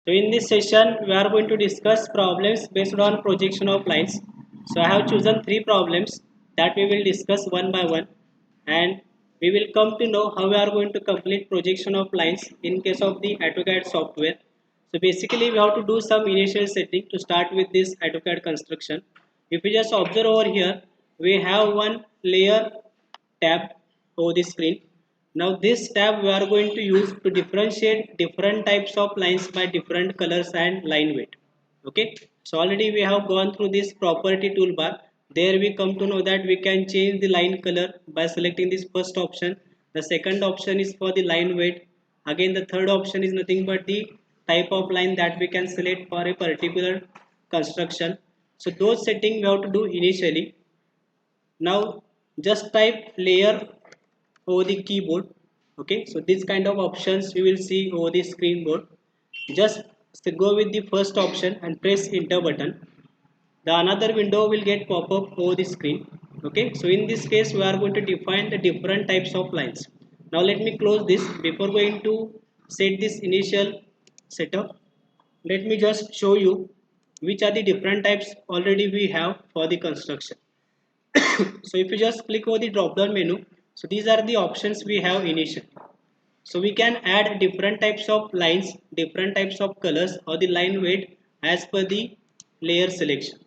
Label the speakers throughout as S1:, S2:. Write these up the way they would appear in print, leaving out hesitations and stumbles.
S1: So in this session, we are going to discuss problems based on projection of lines. So I have chosen three problems that we will discuss one by one, and we will come to know how we are going to complete projection of lines in case of the AutoCAD software. So basically, we have to do some initial setting to start with this AutoCAD construction. If you just observe over here, we have one layer tab over the screen. Now this tab we are going to use to differentiate different types of lines by different colors and line weight. Okay, so already we have gone through this property toolbar. There we come to know that we can change the line color by selecting this first option. The second option is for the line weight. Again, the third option is nothing but the type of line that we can select for a particular construction. So those settings we have to do initially. Now just type layer over the keyboard. Okay, so this kind of options you will see over the screen board. Just go with the first option and press enter button. The another window will get pop up over the screen. Okay, so in this case we are going to define the different types of lines. Now let me close this. Before going to set this initial setup, let me just show you which are the different types already we have for the construction. So if you just click over the drop down menu, so these are the options we have initially. So we can add different types of lines, different types of colors or the line weight as per the layer selection.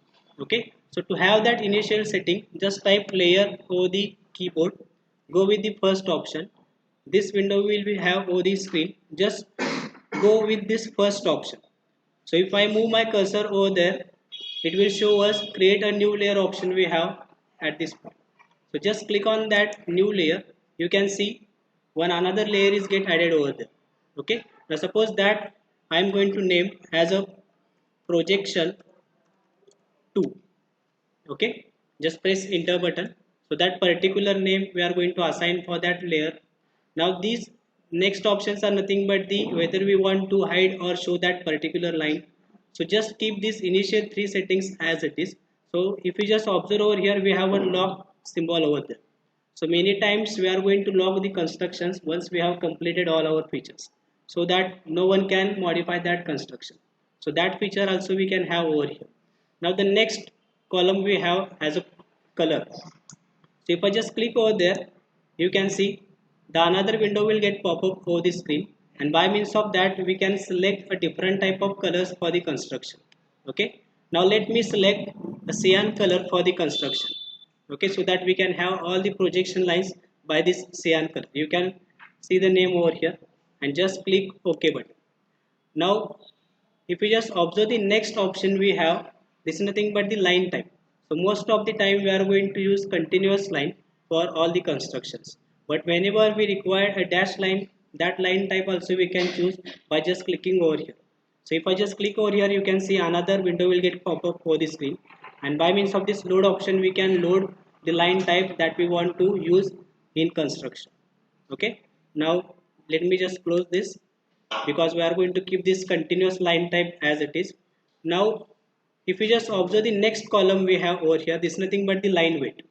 S1: Okay, so to have that initial setting, just type layer over the keyboard, go with the first option. This window will be have over the screen. Just go with this first option. So if I move my cursor over there, it will show us create a new layer option we have at this point. So just click on that new layer. You can see one another layer is get added over there. Okay. Now suppose that I am going to name as a projection 2. Okay. Just press enter button. So that particular name we are going to assign for that layer. Now these next options are nothing but the whether we want to hide or show that particular line. So just keep this initial three settings as it is. So if you just observe over here, we have a lock symbol over there. So many times we are going to log the constructions once we have completed all our features, so that no one can modify that construction. So that feature also we can have over here. Now the next column we have as a color. So if I just click over there, you can see the another window will get pop up over the screen, and by means of that we can select a different type of colors for the construction. Okay, now let me select a cyan color for the construction. Okay, so that we can have all the projection lines by this cyan color. You can see the name over here and just click OK button. Now if you just observe the next option we have, this is nothing but the line type. So most of the time we are going to use continuous line for all the constructions, but whenever we require a dash line, that line type also we can choose by just clicking over here. So if I just click over here, you can see another window will get pop up for the screen, and by means of this load option we can load the line type that we want to use in construction. Okay, now let me just close this, because we are going to keep this continuous line type as it is. Now if you just observe the next column we have over here, this is nothing but the line weight.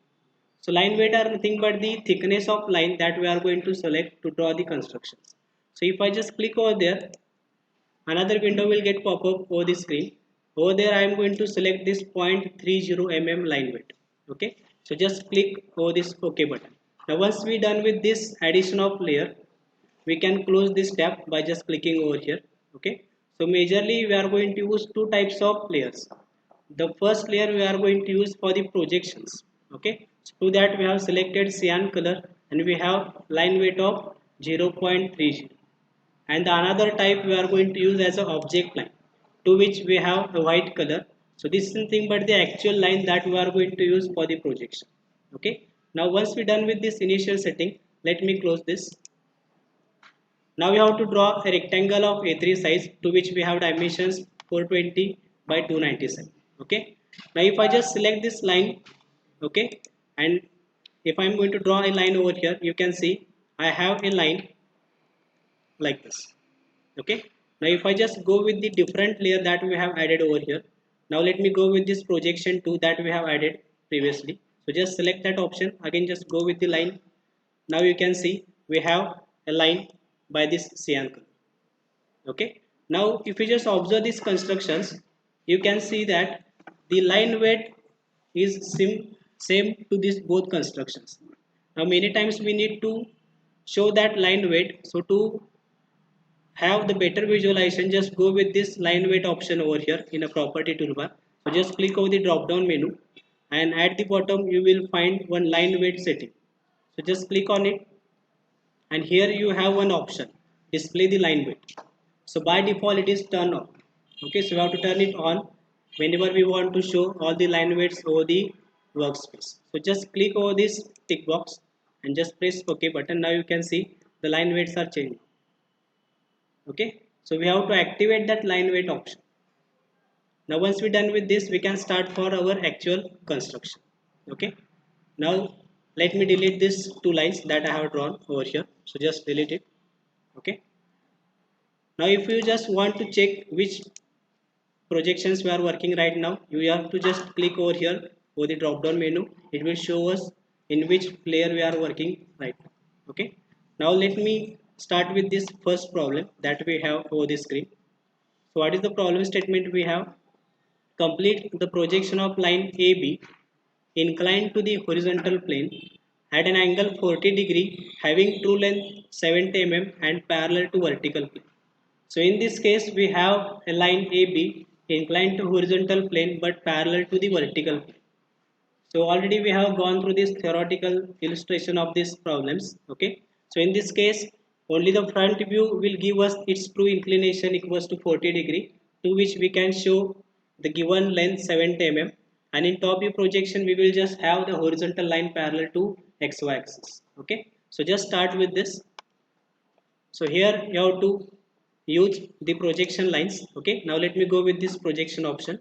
S1: So line weight are nothing but the thickness of line that we are going to select to draw the constructions. So if I just click over there, another window will get pop up over the screen. Over there I am going to select this 0.30 mm line weight. Okay, so just click over this OK button. Now once we done with this addition of layer, we can close this tab by just clicking over here. Okay, so majorly we are going to use two types of layers. The first layer we are going to use for the projections. Okay, so to that we have selected cyan color and we have line weight of 0.30, and the another type we are going to use as an object line, to which we have a white color. So this is nothing but the actual line that we are going to use for the projection. Okay, now once we done with this initial setting, let me close this. Now we have to draw a rectangle of A3 size, to which we have dimensions 420 by 297. Okay, now if I just select this line, okay, and if I am going to draw a line over here, you can see I have a line like this. Okay, now if I just go with the different layer that we have added over here, now let me go with this projection 2 that we have added previously. So just select that option, again just go with the line. Now you can see we have a line by this cyan color. Okay, Now if you just observe these constructions, you can see that the line weight is same to these both constructions. Now many times we need to show that line weight. So to have the better visualization, just go with this line weight option over here in a property toolbar. So just click over the drop down menu, and at the bottom you will find one line weight setting. So just click on it, and here you have one option, display the line weight. So by default it is turned on. Okay, so we have to turn it on whenever we want to show all the line weights over the workspace. So just click over this tick box and just press OK button. Now you can see the line weights are changing. Okay, so we have to activate that line weight option. Now once we're done with this, we can start for our actual construction. Okay, now let me delete these two lines that I have drawn over here. So just delete it. Okay, now if you just want to check which projections we are working right now, you have to just click over here over the drop down menu. It will show us in which layer we are working right now. Okay, now let me start with this first problem that we have over the screen. So what is the problem statement we have? Complete the projection of line AB inclined to the horizontal plane at an angle 40 degree, having true length 70 mm and parallel to vertical plane. So in this case we have a line AB inclined to horizontal plane but parallel to the vertical plane. So already we have gone through this theoretical illustration of these problems. Okay, so in this case only the front view will give us its true inclination equals to 40 degree, to which we can show the given length 70 mm, and in top view projection we will just have the horizontal line parallel to xy axis. Okay, so just start with this. So here you have to use the projection lines. Okay, now let me go with this projection option.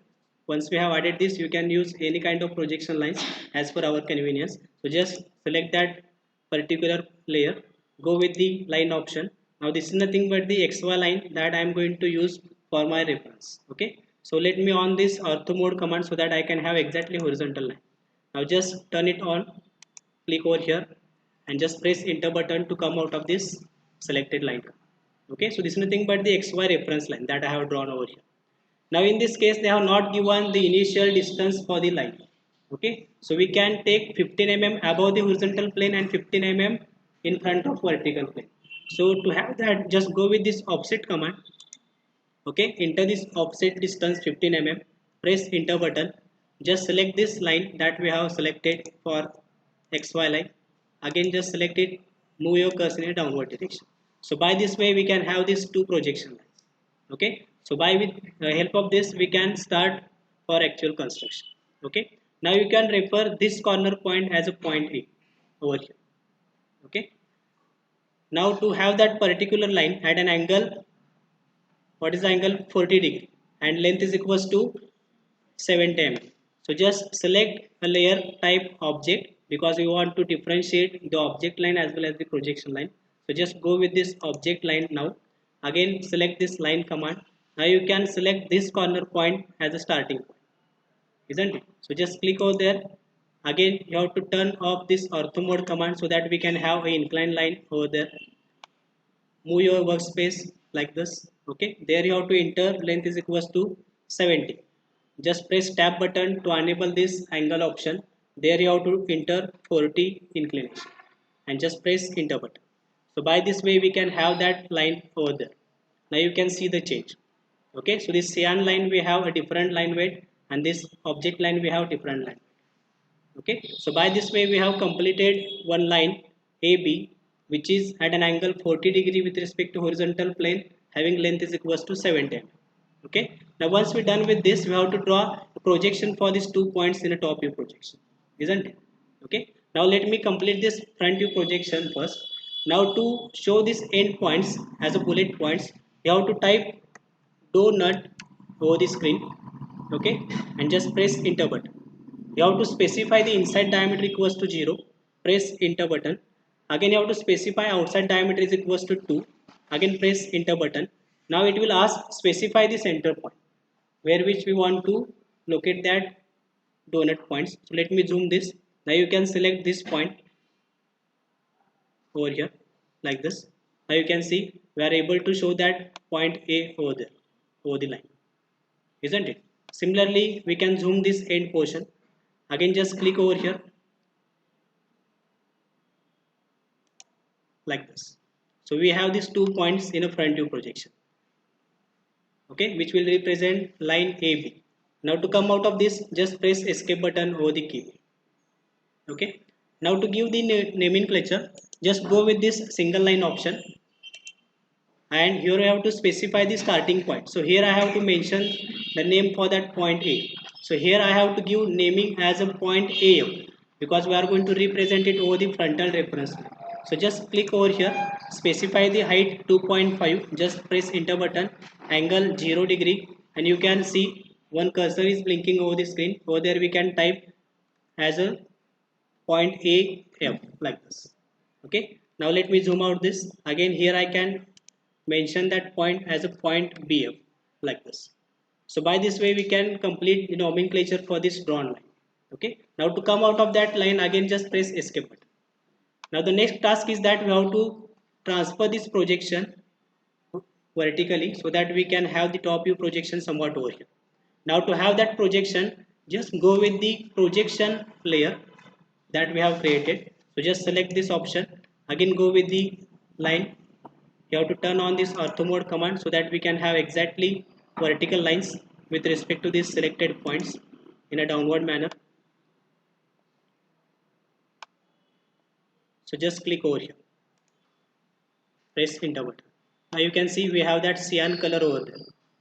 S1: Once we have added this, you can use any kind of projection lines as per our convenience. So just select that particular layer, go with the line option. Now this is nothing but the xy line that I am going to use for my reference. Okay, so let me on this ortho mode command so that I can have exactly horizontal line. Now just turn it on, click over here and just press enter button to come out of this selected line. Okay, so this is nothing but the xy reference line that I have drawn over here. Now in this case they have not given the initial distance for the line. Okay, so we can take 15 mm above the horizontal plane and 15 mm in front of vertical plane. So to have that, just go with this offset command. Okay, enter this offset distance 15 mm, press enter button, just select this line that we have selected for xy line. Again just select it, move your cursor in a downward direction. So by this way we can have these two projection lines. Okay, so by with the help of this we can start for actual construction. Okay, now you can refer this corner point as a point A over here. Okay, now to have that particular line at an angle, what is the angle? 40 degree, and length is equals to 70 mm. So just select a layer type object because we want to differentiate the object line as well as the projection line. So just go with this object line now. Again select this line command. Now you can select this corner point as a starting point, isn't it? So just click over there. Again you have to turn off this ortho mode command so that we can have an inclined line over there. Move your workspace like this. Okay, there you have to enter length is equals to 70. Just press tab button to enable this angle option. There you have to enter 40 inclination and just press enter button. So by this way we can have that line over there. Now you can see the change. Okay, so this cyan line we have a different line weight, and this object line we have different line. Okay, so by this way we have completed one line AB which is at an angle 40 degree with respect to horizontal plane, having length is equals to 70. Okay, now once we're done with this, we have to draw a projection for these 2 points in a top view projection, isn't it? Okay, now let me complete this front view projection first. Now to show these end points as a bullet points, you have to type donut over the screen. Okay, and just press enter button. You have to specify the inside diameter equals to 0, press enter button. Again you have to specify outside diameter is equals to 2, again press enter button. Now it will ask specify the center point where which we want to locate that donut points. So let me zoom this. Now you can select this point over here like this. Now you can see we are able to show that point A over there. over the line, isn't it? Similarly, we can zoom this end portion. Again, just click over here like this. So we have these 2 points in a front view projection, okay, which will represent line AB. Now to come out of this, just press escape button over the keyboard. Okay. Now to give the nomenclature, just go with this single line option, and here I have to specify the starting point. So here I have to mention the name for that point A. So here I have to give naming as a point AF because we are going to represent it over the frontal reference line. So just click over here, specify the height 2.5, just press enter button, angle 0 degree, and you can see one cursor is blinking over the screen. Over there we can type as a point AF like this. Okay. Now let me zoom out this. Again here I can mention that point as a point BF like this. So by this way we can complete the nomenclature for this drawn line. Okay. Now to come out of that line, again just press escape button. Now the next task is that we have to transfer this projection vertically so that we can have the top view projection somewhat over here. Now to have that projection, just go with the projection layer that we have created. So just select this option, again go with the line. You have to turn on this ortho mode command so that we can have exactly vertical lines with respect to these selected points in a downward manner. So just click over here, press enter button. Now you can see we have that cyan color over there.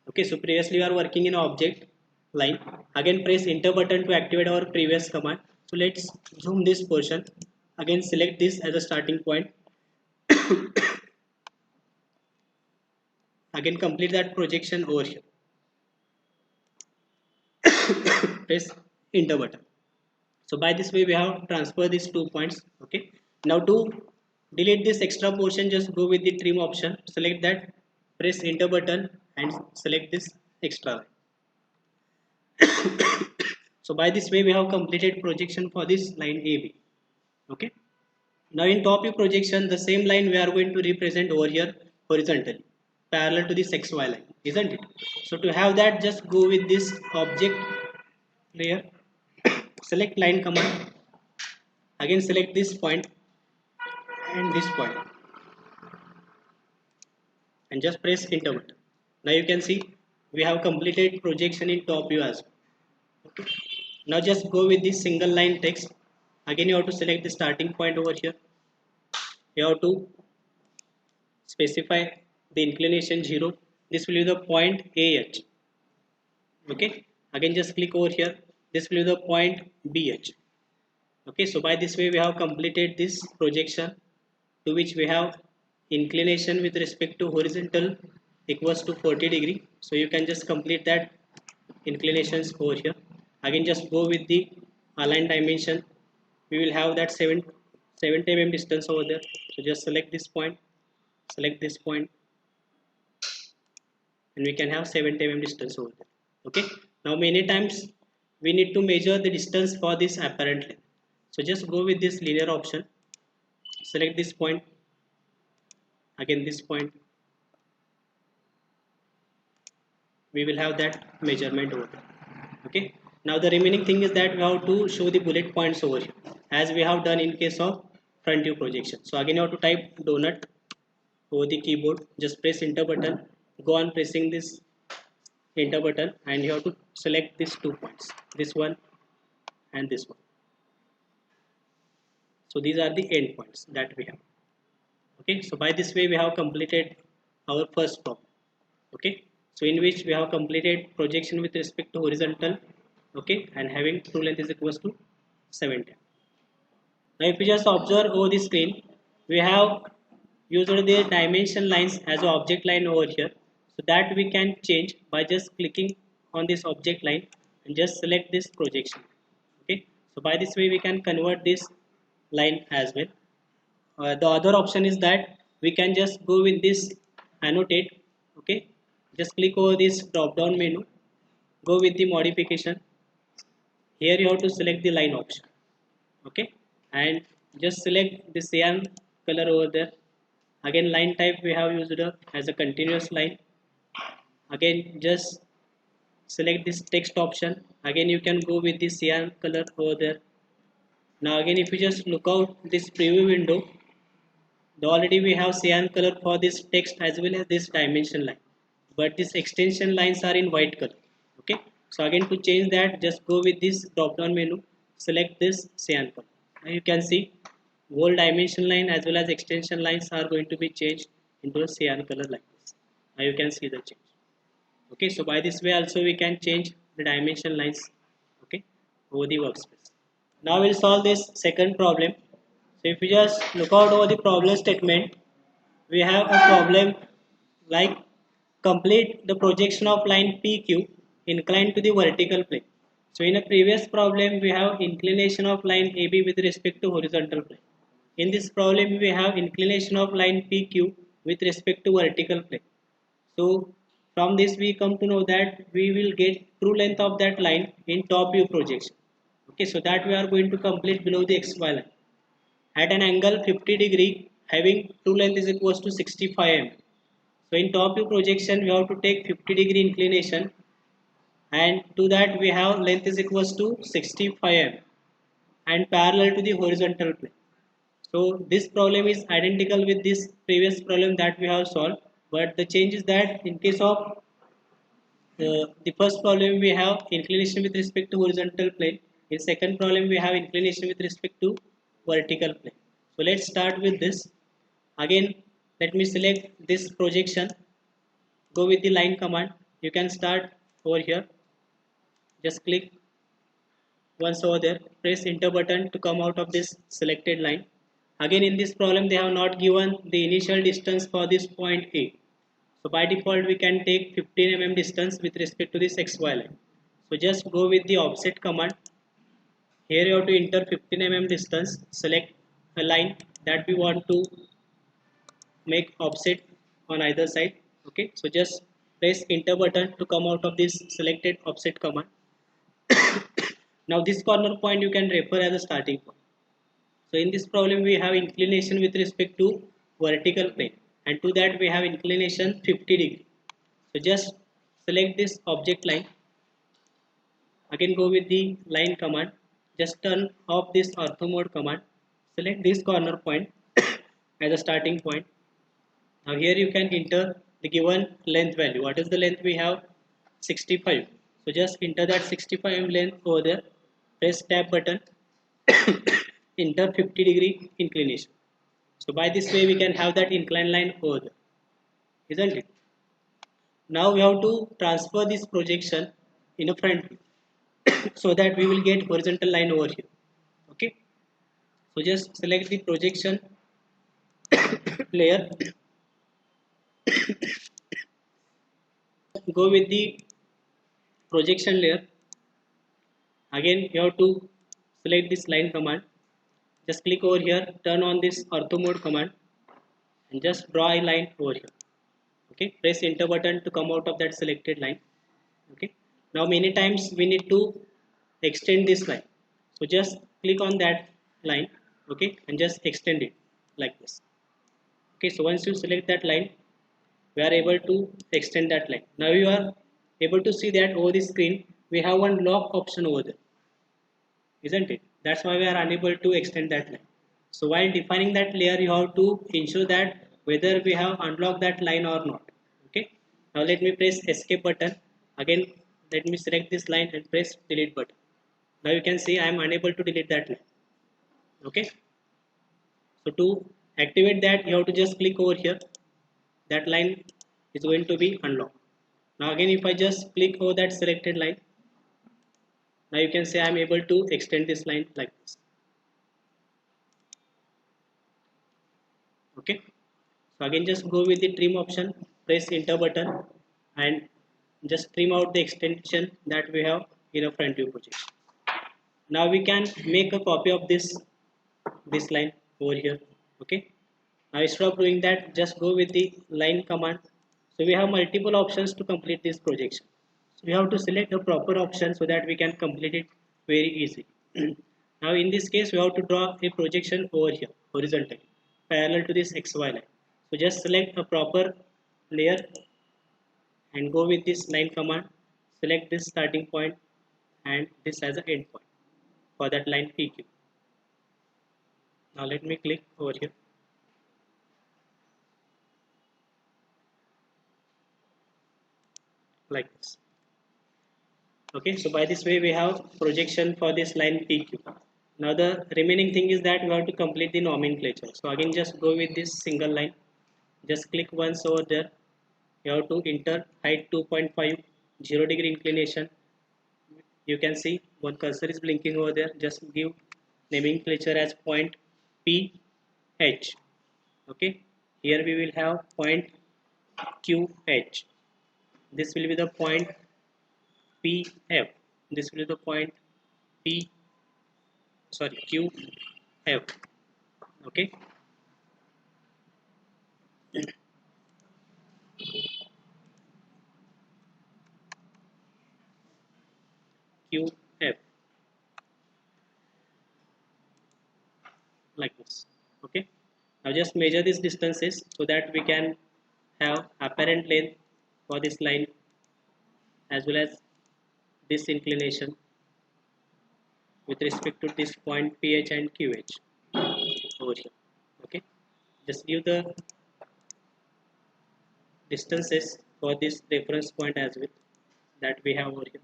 S1: Okay, so previously we are working in object line. Again press enter button to activate our previous command. So let's zoom this portion. Again select this as a starting point. Again complete that projection over here. Press enter button. So by this way we have transferred these 2 points. Okay. Now to delete this extra portion, just go with the trim option. Select that, press enter button, and select this extra line. So by this way we have completed projection for this line AB. Okay. Now in top view projection, the same line we are going to represent over here horizontally, parallel to this XY line, isn't it? So to have that, just go with this object layer, select line command, again select this point and this point, and just press enter button. Now you can see we have completed projection in top view as well. Okay. Now just go with this single line text. Again you have to select the starting point over here. You have to specify the inclination 0. This will be the point AH. Okay. Again just click over here. This will be the point BH. Okay. So by this way we have completed this projection, to which we have inclination with respect to horizontal equals to 40 degree. So you can just complete that inclinations over here. Again just go with the align dimension. We will have that 70 mm distance over there. So just select this point, select this point, and we can have 70 mm distance over there. Okay. Now many times we need to measure the distance for this apparent length. So just go with this linear option, select this point, again this point. We will have that measurement over there. Okay. Now the remaining thing is that we have to show the bullet points over here, as we have done in case of front view projection. So again you have to type donut over the keyboard, just press enter button, go on pressing this enter button, and you have to select these 2 points, this one and this one. So these are the end points that we have. Okay. So by this way we have completed our first problem. Okay. So in which we have completed projection with respect to horizontal, okay, and having true length is equals to 70. Now if you just observe over the screen, we have used the dimension lines as an object line over here, so that we can change by just clicking on this object line and just select this projection. Okay. So by this way we can convert this line as well. The other option is that we can just go with this annotate. Okay. Just click over this drop down menu, go with the modification. Here you have to select the line option. Okay. And just select the cyan color over there. Again line type we have used as a continuous line. Again, just select this text option. Again, you can go with the cyan color over there. Now again, if you just look out this preview window, already we have cyan color for this text as well as this dimension line, but these extension lines are in white color. Okay, so again, to change that, just go with this drop down menu, select this cyan color. Now you can see whole dimension line as well as extension lines are going to be changed into a cyan color like this. Now you can see the change. Okay, so by this way also we can change the dimension lines, okay, over the workspace. Now we'll solve this second problem. So if you just look out over the problem statement, we have a problem like complete the projection of line PQ inclined to the vertical plane. So in a previous problem, we have inclination of line AB with respect to horizontal plane. In this problem, we have inclination of line PQ with respect to vertical plane. So from this we come to know that we will get true length of that line in top view projection. Okay, so that we are going to complete below the XY line at an angle 50° having true length is equals to 65 mm. So in top view projection we have to take 50° inclination, and to that we have length is equals to 65 mm and parallel to the horizontal plane. So this problem is identical with this previous problem that we have solved, but the change is that in case of the first problem we have inclination with respect to horizontal plane. In second problem we have inclination with respect to vertical plane. So let's start with this. Again, let me select this projection. Go with the line command. You can start over here. Just click once over there. Press enter button to come out of this selected line. Again, in this problem they have not given the initial distance for this point A. So by default we can take 15 mm distance with respect to this XY line. So just go with the offset command. Here you have to enter 15 mm distance. Select a line that we want to make offset on either side. Okay, so just press enter button to come out of this selected offset command. Now this corner point you can refer as a starting point. So in this problem we have inclination with respect to vertical plane, and to that we have inclination 50°. So just select this object line. Again go with the line command. Just turn off this ortho mode command. Select this corner point as a starting point. Now here you can enter the given length value. What is the length we have? 65. So just enter that 65 mm length over there. Press tab button. Enter 50° inclination. So by this way we can have that inclined line over there, isn't it? Now we have to transfer this projection in a front view so that we will get horizontal line over here. Okay. So just select the projection layer. Go with the projection layer. Again you have to select this line command. Just click over here, turn on this ortho mode command and just draw a line over here. Okay, press enter button to come out of that selected line. Okay, now many times we need to extend this line. So just click on that line, okay, and just extend it like this. Okay, so once you select that line, we are able to extend that line. Now you are able to see that over the screen we have one lock option over there, isn't it? That's why we are unable to extend that line. So while defining that layer you have to ensure that whether we have unlocked that line or not. Okay, now let me press escape button. Again let me select this line and press delete button. Now you can see I am unable to delete that line. Okay, so to activate that you have to just click over here. That line is going to be unlocked. Now again if I just click over that selected line, now you can see I am able to extend this line like this. Okay, so again just go with the trim option, press enter button and just trim out the extension that we have in a front view projection. Now we can make a copy of this line over here. Okay, now instead of doing that, just go with the line command. So we have multiple options to complete this projection. So we have to select a proper option so that we can complete it very easy. Now in this case we have to draw a projection over here horizontally parallel to this XY line. So just select a proper layer and go with this line command. Select this starting point and this as an end point for that line PQ. Now let me click over here. Like this. Okay, so by this way we have projection for this line PQ. Now the remaining thing is that we have to complete the nomenclature. So again just go with this single line. Just click once over there. You have to enter height 2.5, 0 degree inclination. You can see one cursor is blinking over there. Just give nomenclature as point PH. Okay, here we will have point QH. This will be the point PF. This will be the point QF. Okay, QF, like this. Okay, now just measure these distances so that we can have apparent length for this line as well as this inclination with respect to this point PH and QH over here. Okay, just give the distances for this reference point as well that we have over here.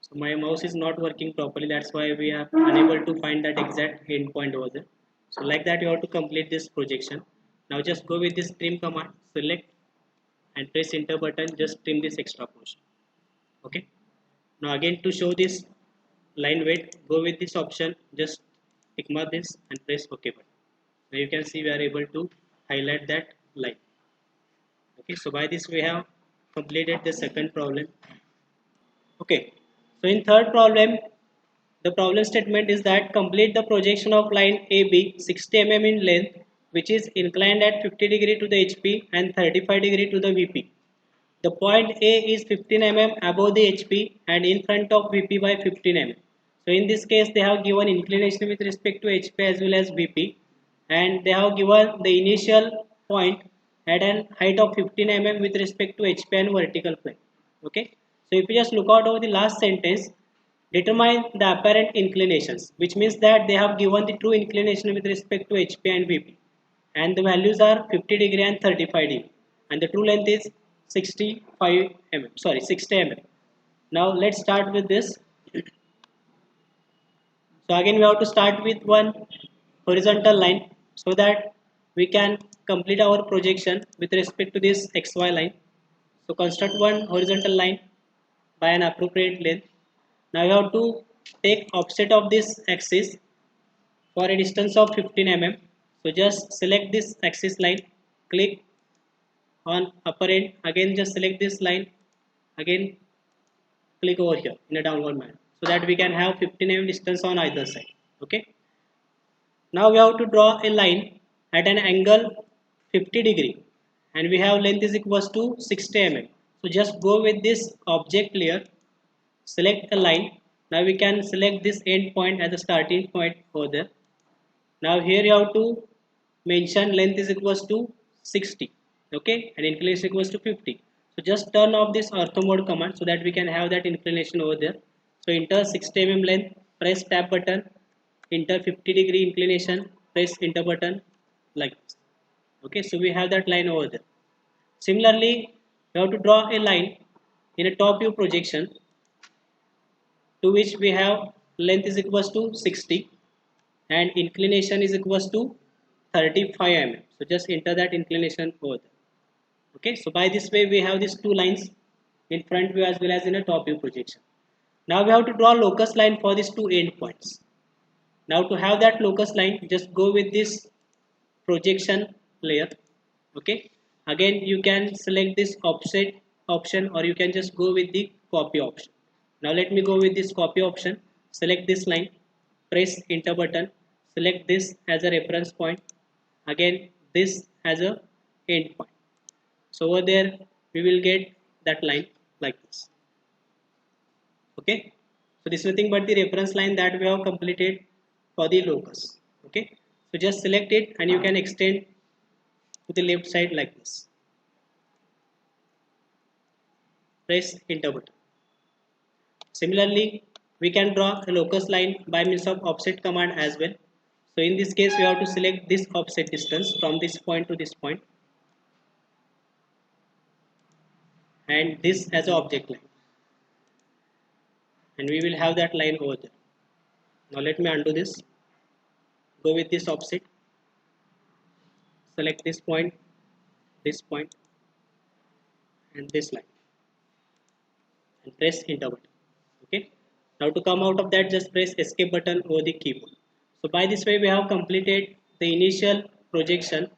S1: So my mouse is not working properly, that's why we are unable to find that exact endpoint over there. So like that you have to complete this projection. Now just go with this trim command, select and press enter button, just trim this extra portion. Okay. Now again to show this line weight, go with this option, just tick mark this and press OK button. Now you can see we are able to highlight that line. Okay, so by this we have completed the second problem. Okay, so in third problem, the problem statement is that complete the projection of line AB 60 mm in length, which is inclined at 50 degree to the HP and 35 degree to the VP. The point A is 15 mm above the HP and in front of VP by 15 mm. So in this case, they have given inclination with respect to HP as well as VP, and they have given the initial point at an height of 15 mm with respect to HP and vertical plane. Okay. So if you just look out over the last sentence, determine the apparent inclinations, which means that they have given the true inclination with respect to HP and VP, and the values are 50 degree and 35 degree, and the true length is 65 mm, sorry 60 mm. Now let's start with this. So again we have to start with one horizontal line so that we can complete our projection with respect to this XY line. So construct one horizontal line by an appropriate length. Now you have to take offset of this axis for a distance of 15 mm. So just select this axis line, click on upper end, again just select this line, again click over here in a downward manner so that we can have 15 mm distance on either side. Okay. Now we have to draw a line at an angle 50 degree and we have length is equals to 60 mm. So just go with this object layer, select a line. Now we can select this end point as a starting point over there. Now here you have to mention length is equals to 60, okay, and inclination equals to 50. So just turn off this ortho mode command so that we can have that inclination over there. So enter 60 mm length, press tab button, enter 50 degree inclination, press enter button, like this. Okay, so we have that line over there. Similarly, we have to draw a line in a top view projection to which we have length is equals to 60 and inclination is equals to 35 mm. So just enter that inclination over there. Okay, so by this way we have these two lines in front view as well as in a top view projection. Now we have to draw locus line for these two end points. Now to have that locus line, just go with this projection layer. Okay, again you can select this offset option or you can just go with the copy option. Now let me go with this copy option, select this line, press enter button, select this as a reference point, again this as a end point. So over there we will get that line like this. Okay, so this is nothing but the reference line that we have completed for the locus. Okay, So just select it and you can extend to the left side like this. Press enter button. Similarly, we can draw a locus line by means of offset command as well. So in this case, we have to select this offset distance from this point to this point, and this as an object line, and we will have that line over there. Now let me undo this. Go with this offset, select this point, and this line, and press enter button. Okay. Now to come out of that, just press escape button over the keyboard. So by this way, we have completed the initial projection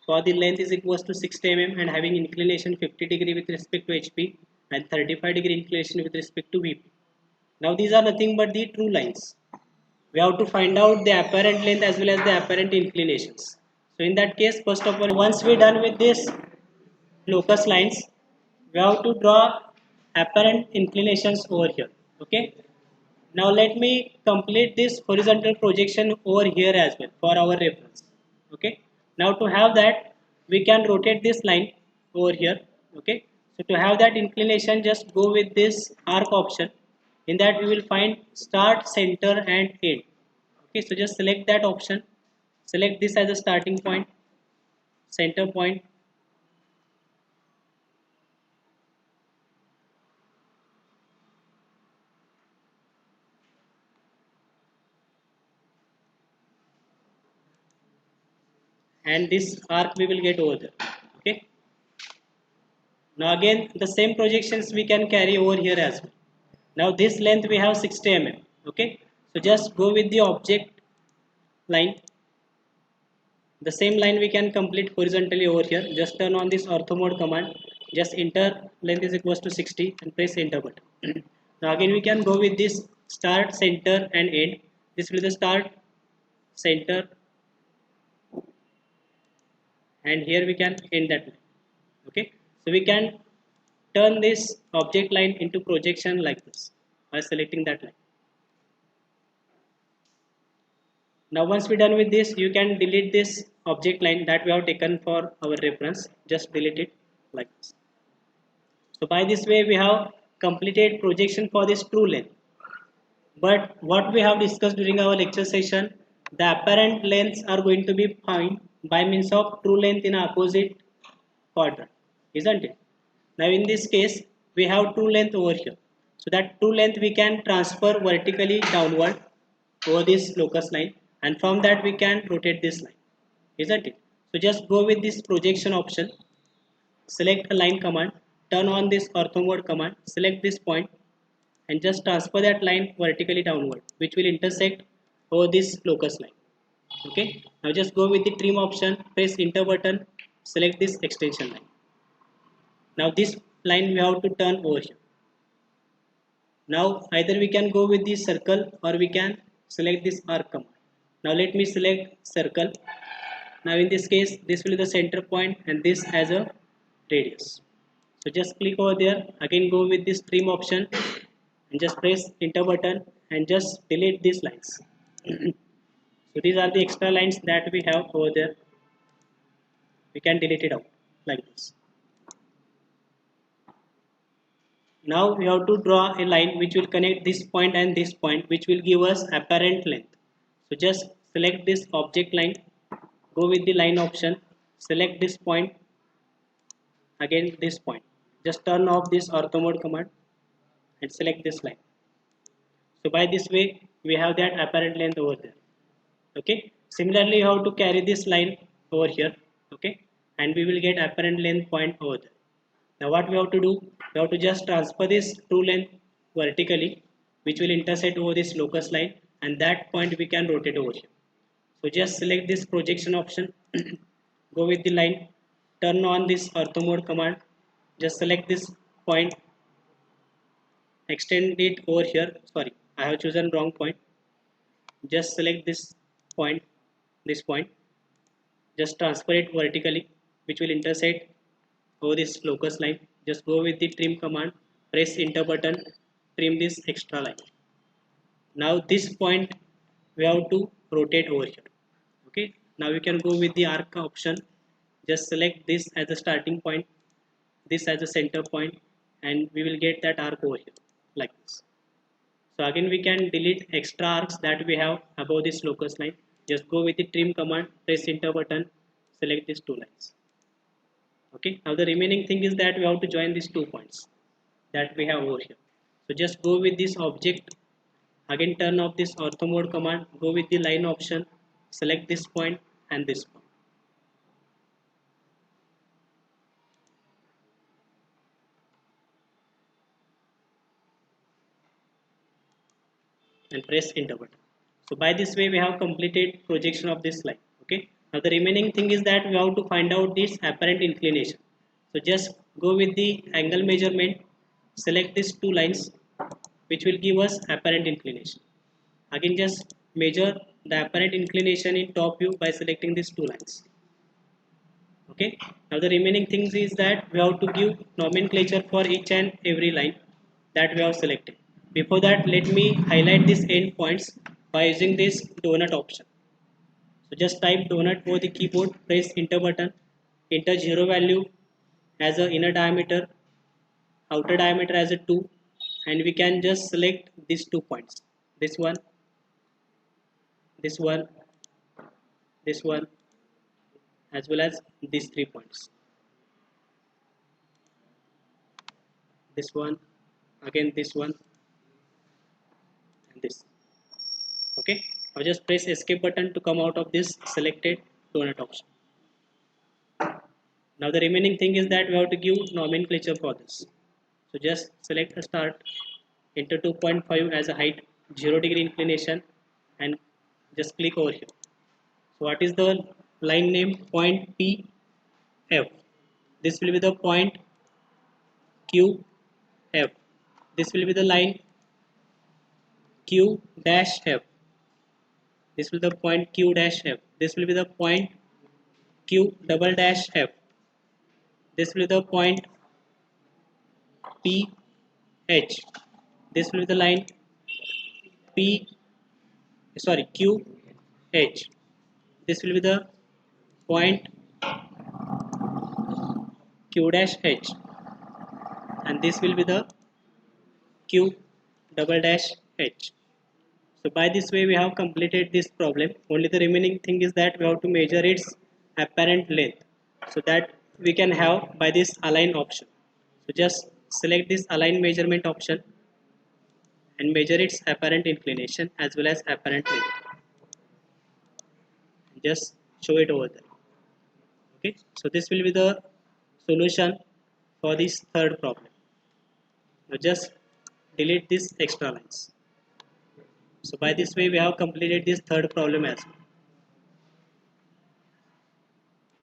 S1: for the length is equals to 60 mm and having inclination 50 degree with respect to HP and 35-degree inclination with respect to VP. Now these are nothing but the true lines. We have to find out the apparent length as well as the apparent inclinations. So in that case, first of all, once we are done with this locus lines, we have to draw apparent inclinations over here. Okay. Now let me complete this horizontal projection over here as well for our reference. Okay. Now to have that, we can rotate this line over here. Okay. So to have that inclination, just go with this arc option. In that we will find start, center and end. Okay. So just select that option. Select this as a starting point, center point, and this arc we will get over there. Okay. Now again the same projections we can carry over here as well. Now this length we have 60 mm. Okay. So just go with the object line. The same line we can complete horizontally over here. Just turn on this ortho mode command. Just enter length is equals to 60 and press enter button. Now again we can go with this start, center and end. This will be the start, center, and here we can end that line. Okay. So we can turn this object line into projection like this by selecting that line. Now once we're done with this, you can delete this object line that we have taken for our reference. Just delete it like this. So by this way we have completed projection for this true length. But what we have discussed during our lecture session, the apparent lengths are going to be found by means of true length in opposite quadrant, isn't it? Now in this case, we have true length over here. So that true length we can transfer vertically downward over this locus line, and from that we can rotate this line, isn't it? So just go with this projection option, select a line command, turn on this ortho mode command, select this point and just transfer that line vertically downward, which will intersect over this locus line. Okay. Now just go with the trim option, press enter button, select this extension line. Now this line we have to turn over here. Now either we can go with this circle or we can select this arc command. Now let me select circle. Now in this case, this will be the center point and this as a radius. So just click over there, again go with this trim option and just press enter button and just delete these lines. So these are the extra lines that we have over there. We can delete it out like this. Now we have to draw a line which will connect this point and this point, which will give us apparent length. So just select this object line, go with the line option, select this point, again this point. Just turn off this ortho mode command and select this line. So by this way we have that apparent length over there. Okay. Similarly you have to carry this line over here. Okay. And we will get apparent length point over there. Now what we have to do, we have to just transfer this true length vertically, which will intersect over this locus line, and that point we can rotate over here. So just select this projection option, go with the line, turn on this ortho mode command, just select this point, extend it over here. Sorry, I have chosen wrong point. Just select this point, just transfer it vertically, which will intersect over this locus line. Just go with the trim command, press enter button, trim this extra line. Now this point we have to rotate over here. Okay, now we can go with the arc option. Just select this as a starting point, this as a center point, and we will get that arc over here like this. So again we can delete extra arcs that we have above this locus line. Just go with the trim command, press enter button, select these two lines. Okay, now the remaining thing is that we have to join these 2 points that we have over here. So just go with this object, again turn off this ortho mode command, go with the line option, select this point and this point. And press enter button. So by this way we have completed projection of this line. Okay. Now the remaining thing is that we have to find out this apparent inclination. So just go with the angle measurement, select these two lines which will give us apparent inclination. Again just measure the apparent inclination in top view by selecting these two lines. Okay. Now the remaining things is that we have to give nomenclature for each and every line that we have selected. Before that, let me highlight these endpoints by using this donut option. So just type donut over the keyboard, press enter button, enter 0 value as a inner diameter, outer diameter as a 2, and we can just select these 2 points. This one, this one, this one, as well as these 3 points. This one, again this one, and this. Okay, now just press escape button to come out of this selected donut option. Now the remaining thing is that we have to give nomenclature for this. So just select a start, enter 2.5 as a height, 0 degree inclination, and just click over here. So what is the line name? Point P F. This will be the point Q F. This will be the line Q dash F. This will be the point Q dash F. This will be the point Q double dash F. This will be the point P H. This will be the line Q H. This will be the point Q dash H, and this will be the Q double dash H. So by this way we have completed this problem. Only the remaining thing is that we have to measure its apparent length, so that we can have by this align option. So just select this align measurement option and measure its apparent inclination as well as apparent length. Just show it over there. Okay, so this will be the solution for this third problem. Now just delete these extra lines. So by this way we have completed this third problem as well.